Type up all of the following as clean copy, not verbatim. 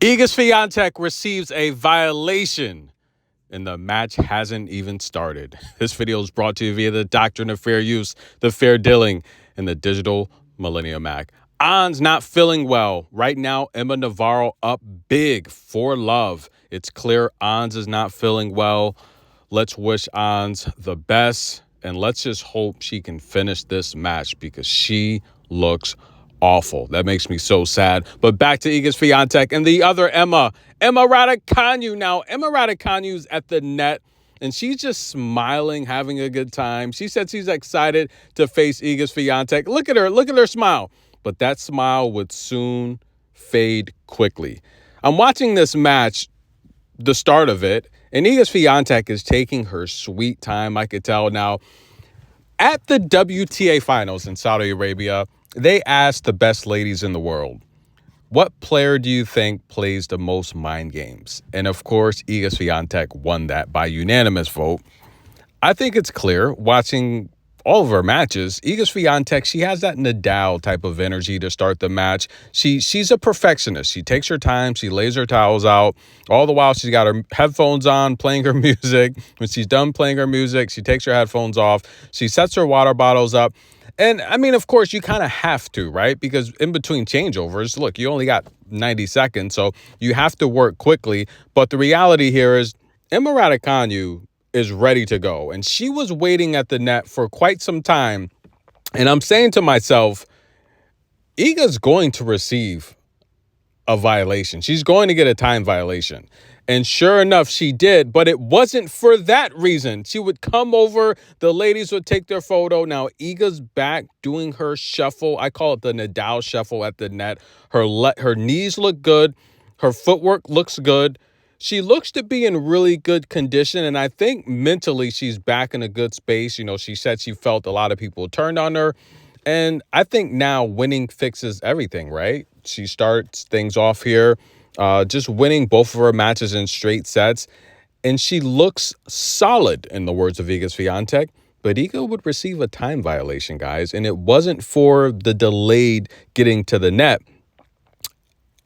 Iga Swiatek receives a violation, and the match hasn't even started. This video is brought to you via the doctrine of fair use, the fair dealing, and the digital Millennium Act. On's not feeling well. Right now, Emma Navarro up big for love. It's clear Ons is not feeling well. Let's wish Ons the best, and let's just hope she can finish this match because she looks awful. That makes me so sad. But back to Iga Swiatek and the other Emma Raducanu. Now, Emma Raducanu's at the net, and she's just smiling, having a good time. She said she's excited to face Iga Swiatek. Look at her smile. But that smile would soon fade quickly. I'm watching this match, the start of it, and Iga Swiatek is taking her sweet time, I could tell. Now, at the WTA finals in Saudi Arabia, they asked the best ladies in the world, what player do you think plays the most mind games? And of course, Iga Swiatek won that by unanimous vote. I think it's clear watching all of her matches, Iga Swiatek, she has that Nadal type of energy to start the match. She's a perfectionist. She takes her time. She lays her towels out. All the while, she's got her headphones on, playing her music. When she's done playing her music, she takes her headphones off. She sets her water bottles up. And, I mean, of course, you kind of have to, right? Because in between changeovers, look, you only got 90 seconds, so you have to work quickly. But the reality here is Emma Raducanu is ready to go. And she was waiting at the net for quite some time. And I'm saying to myself, Iga's going to receive a violation. She's going to get a time violation. And sure enough, she did, but it wasn't for that reason. She would come over, the ladies would take their photo. Now, Iga's back doing her shuffle. I call it the Nadal shuffle at the net. Her knees look good. Her footwork looks good. She looks to be in really good condition, and I think mentally she's back in a good space. You know, she said she felt a lot of people turned on her, and I think now winning fixes everything, right? She starts things off here, just winning both of her matches in straight sets, and she looks solid, in the words of Iga Swiatek. But Iga would receive a time violation, guys, and it wasn't for the delayed getting to the net.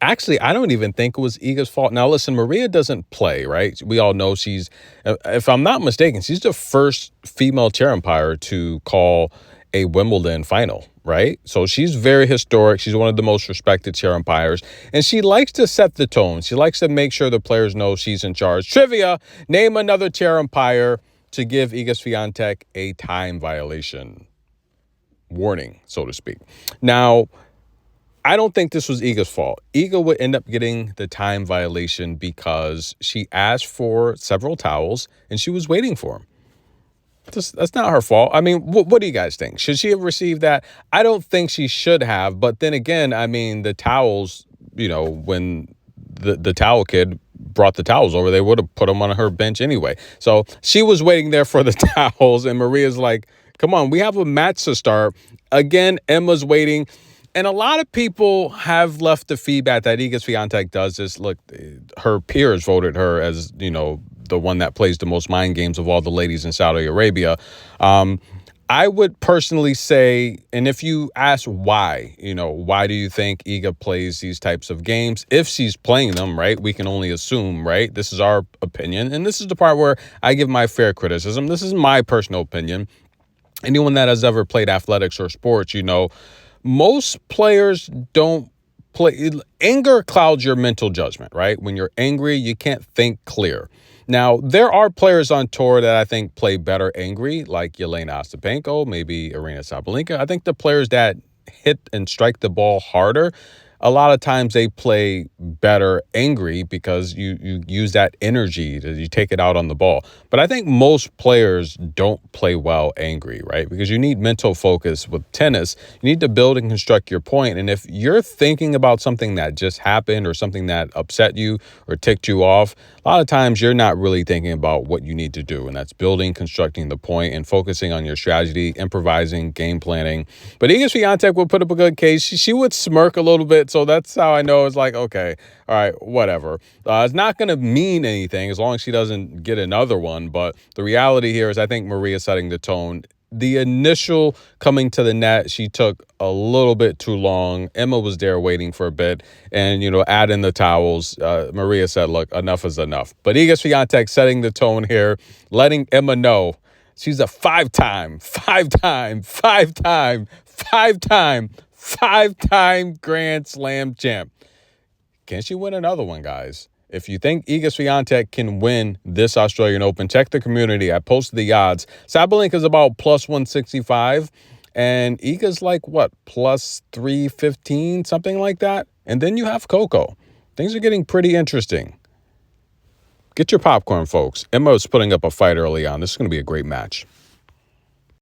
Actually, I don't even think it was Iga's fault. Now, listen, Maria doesn't play, right? We all know she's, if I'm not mistaken, she's the first female chair umpire to call a Wimbledon final, right? So she's very historic. She's one of the most respected chair umpires, and she likes to set the tone. She likes to make sure the players know she's in charge. Trivia, name another chair umpire to give Iga Swiatek a time violation warning, so to speak. Now, I don't think this was Iga's fault. Iga would end up getting the time violation because she asked for several towels and she was waiting for them. That's not her fault. I mean, what do you guys think? Should she have received that? I don't think she should have. But then again, I mean, the towels, you know, when the towel kid brought the towels over, they would have put them on her bench anyway. So she was waiting there for the towels, and Maria's like, come on, we have a match to start. Again, Emma's waiting. And a lot of people have left the feedback that Iga Swiatek does this. Look, her peers voted her as, you know, the one that plays the most mind games of all the ladies in Saudi Arabia. I would personally say, and if you ask why, you know, why do you think Iga plays these types of games? If she's playing them, right, we can only assume, right? This is our opinion. And this is the part where I give my fair criticism. This is my personal opinion. Anyone that has ever played athletics or sports, you know, most players don't play. Anger clouds your mental judgment, right? When you're angry, you can't think clear. Now, there are players on tour that I think play better angry, like Yelena Ostapenko, maybe Arina Sabalenka. I think the players that hit and strike the ball harder, a lot of times they play better angry because you use that energy, you take it out on the ball. But I think most players don't play well angry, right? Because you need mental focus with tennis. You need to build and construct your point. And if you're thinking about something that just happened or something that upset you or ticked you off, a lot of times you're not really thinking about what you need to do. And that's building, constructing the point, and focusing on your strategy, improvising, game planning. But Iga Swiatek would put up a good case. She would smirk a little bit. So that's how I know it's like, okay, all right, whatever. It's not going to mean anything as long as she doesn't get another one. But the reality here is I think Maria's setting the tone. the initial coming to the net, she took a little bit too long. Emma was there waiting for a bit. And, add in the towels. Maria said, look, enough is enough. But Iga Swiatek setting the tone here, letting Emma know she's a five-time Grand Slam champ. Can she win another one, guys? If you think Iga Swiatek can win this Australian Open, check the community. I posted the odds. Sabalenka is about plus 165, and Iga's like, what, plus 315, something like that? And then you have Coco. Things are getting pretty interesting. Get your popcorn, folks. Emma was putting up a fight early on. This is going to be a great match.